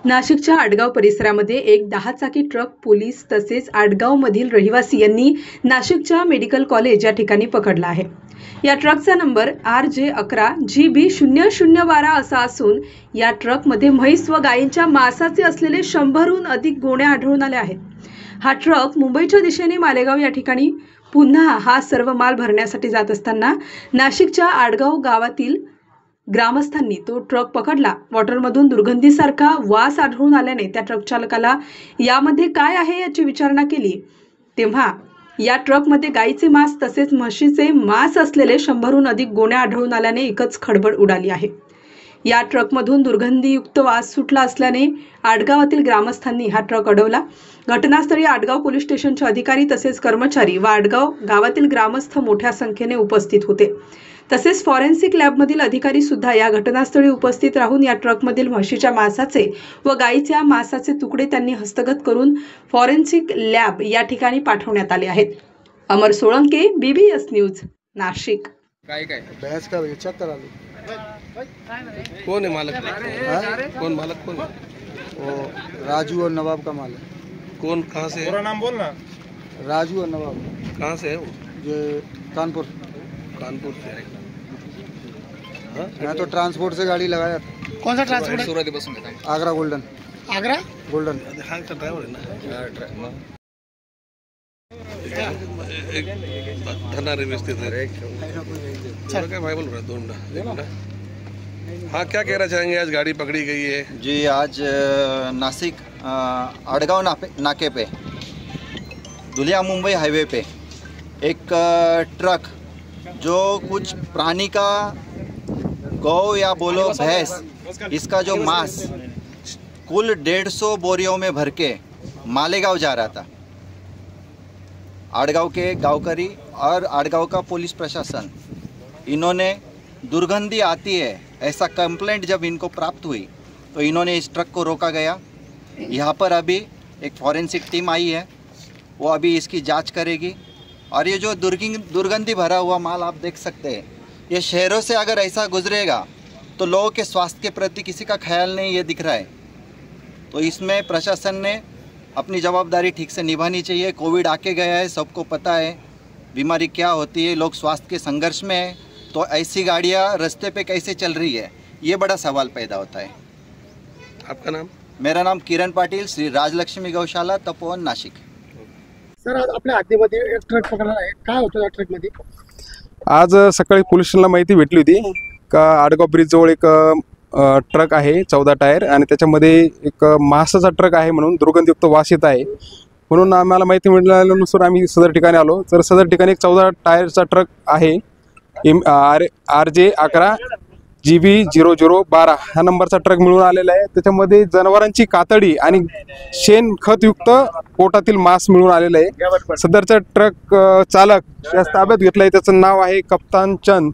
नाशिकच्या आडगाव परिसरामध्ये एक 10 चाकी ट्रक पोलीस तसेच आडगावमधील रहिवासी यांनी नाशिकच्या मेडिकल कॉलेज या ठिकाणी पकडला आहे। या ट्रकचा नंबर RJ11GB0012 असा असून या ट्रकमध्ये म्हैस व गायींच्या मांसाचे असलेले 100हून अधिक गोणे आढळून आले आहेत। हा ट्रक मुंबईच्या दिशेने मालेगाव या ठिकाणी पुन्हा हा सर्व माल भरण्यासाठी जात असताना नाशिकच्या आडगाव गावातील ग्रामस्थांनी तो ट्रक पकडला। वॉटरमधून दुर्गंधीसारखा वास आढळून आल्याने त्या ट्रक चालकाला यामध्ये काय आहे याची विचारणा केली तेव्हा या ट्रकमध्ये गायीचे मांस तसेच म्हशीचे मांस असलेले 100हून अधिक गोणे आढळून आल्याने एकच खळबळ उडाली आहे। या ट्रकमधून दुर्गंधीयुक्त वास सुटला असल्याने आडगावातील ग्रामस्थांनी हा ट्रक अडवला। घटनास्थळी आडगाव पोलीस स्टेशनचे अधिकारी तसेच कर्मचारी व आडगाव गावातील ग्रामस्थ मोठ्या संख्येने उपस्थित होते। तसेच फॉरेन्सिक लॅबमधील अधिकारी सुद्धा या घटनास्थळी उपस्थित राहून या ट्रकमधील म्हशीच्या मांसाचे व गायीच्या मांसाचे तुकडे त्यांनी हस्तगत करून फॉरेन्सिक लॅब या ठिकाणी पाठवण्यात आले आहेत। अमर सोळंके, BBS न्यूज, नाशिक। काय बहस का चेक करा लो। कौन है मालक? कौन मालक कौन है? वो राजू और नवाब का माल है। कौन, कहाँ से है? पूरा नाम बोलना। राजू और नवाब। कहाँ से है वो? ये कानपुर। कानपुर से है। हाँ? मैं तो ट्रांसपोर्ट से गाड़ी लगाया था। कौन सा ट्रांसपोर्ट है? सूरत बस में था। आगरा गोल्डन। आगरा गोल्डन। हाँ का ड्राइवर है ना? एक धरना व्यवस्थित है। चलो क्या भाई बोल रहा है? दोंडा। हाँ, क्या कहना चाहेंगे? आज गाड़ी पकड़ी गई है जी। आज नासिक आड़गांव नाके पे दुलिया मुंबई हाईवे पे एक ट्रक जो कुछ प्राणी का गौ या बोलो भैंस, इसका जो मांस कुल 150 बोरियों में भर के मालेगांव जा रहा था। आड़गांव के गांवकरी और आड़गांव का पुलिस प्रशासन, इन्होंने दुर्गंधी आती है ऐसा कंप्लेंट जब इनको प्राप्त हुई तो इन्होंने इस ट्रक को रोका गया। यहाँ पर अभी एक फॉरेंसिक टीम आई है, वो अभी इसकी जांच करेगी। और ये जो दुर्गंधी भरा हुआ माल आप देख सकते हैं, ये शहरों से अगर ऐसा गुजरेगा तो लोगों के स्वास्थ्य के प्रति किसी का ख्याल नहीं ये दिख रहा है। तो इसमें प्रशासन ने अपनी जवाबदारी ठीक से निभानी चाहिए। कोविड आके गया है, सबको पता है बीमारी क्या होती है, लोग स्वास्थ्य के संघर्ष में है, तो ऐसी गाड़ियाँ रास्ते पे कैसे चल रही है, ये बड़ा सवाल पैदा होता है। आपका नाम? मेरा नाम किरण पाटील, श्री राजलक्ष्मी गौशाला, तपोवन, नाशिक। सर, आज आपल्या हद्दीमध्ये एक ट्रक पकडला आहे, काय होतं या ट्रकमध्ये? आज सकाळी पोलीस स्टेशनला माहिती भेटली होती का आडगाव ब्रिज जवळ एक ट्रक आहे 14 टायर आणि त्याच्यामध्ये एक मांसाचा ट्रक आहे म्हणून दुर्गंधयुक्त वास येत आहे। म्हणून आम्हाला माहिती मिळाल्यानुसार आम्ही सदर ठिकाणी आलो। तर सदर ठिकाणी एक 14 टायरचा ट्रक आहे, RJ11GB0012 हा नंबरचा ट्रक मिळून आलेला आहे। त्याच्यामध्ये जनावरांची कातडी आणि शेणखतयुक्त पोटातील मांस मिळून आलेलं आहे। सदरचा ट्रक चालक या ताब्यात घेतलाय, त्याचं नाव आहे कप्तान चंद।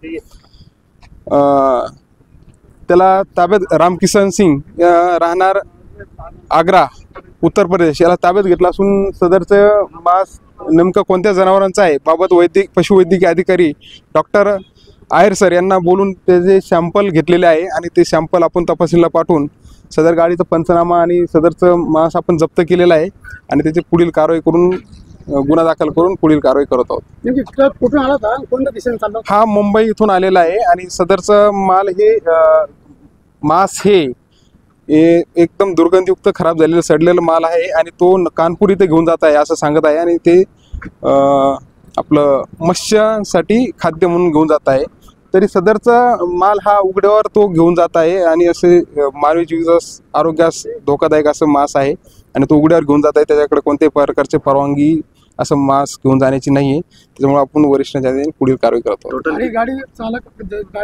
त्याला ताब्यात रामकिशन सिंग राहणार आग्रा उत्तर प्रदेश याला ताब्यात घेतला असून सदरचं मांस नेमकं कोणत्या जनावरांचं आहे बाबत पशुवैद्यकीय अधिकारी डॉक्टर आहेर सर यांना बोलून त्याचे सॅम्पल घेतलेले आहे आणि ते सॅम्पल आपण तपासणीला पाठवून सदर गाडीचा पंचनामा आणि सदरचं मांस आपण जप्त केलेलं आहे आणि त्याची पुढील कारवाई करून गुन्हा दाखल करून पुढील कारवाई करत आहोत। ट्रक कुठून आला होता, कोणत्या दिशेने चालला? हा मुंबई इथून आलेला आहे आणि सदरचं मांस हे एकदम दुर्गंधयुक्त खराब झालेलं सडलेलं माल आहे आणि तो कानपूर इथे घेऊन जात आहे असं सांगत आहे आणि ते आपलं मत्स्यासाठी खाद्य म्हणून घेऊन जात आहे। तरी सदरचा माल हा उघड्यावर तो घेऊन जात आहे आणि असे मानवी जीवास आरोग्यास धोकादायक असं मांस आहे आणि तो उघड्यावर घेऊन जात आहे। त्याच्याकडे कोणत्याही प्रकारची परवानगी असं मांस घेऊन जाण्याची नाही आहे, त्याच्यामुळे आपण वरिष्ठांच्या पुढील कारवाई करतो। गाडी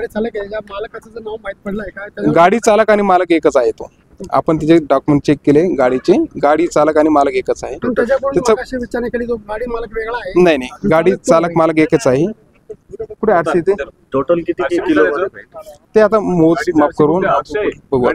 चालक या मालकाचं नाव माहित पडलंय का? गाडी चालक आणि मालक एकच आहे। तो आपण त्याचे डॉक्युमेंट चेक केले गाडीचे, गाडी चालक आणि मालक एकच आहे। त्याच्या विचार केली तो गाडी मालक वेगळा आहे? नाही, गाडी चालक मालक एकच आहे। पुढे 800 ते टोटल किती किलो ते आता मोजमाप करून बघू।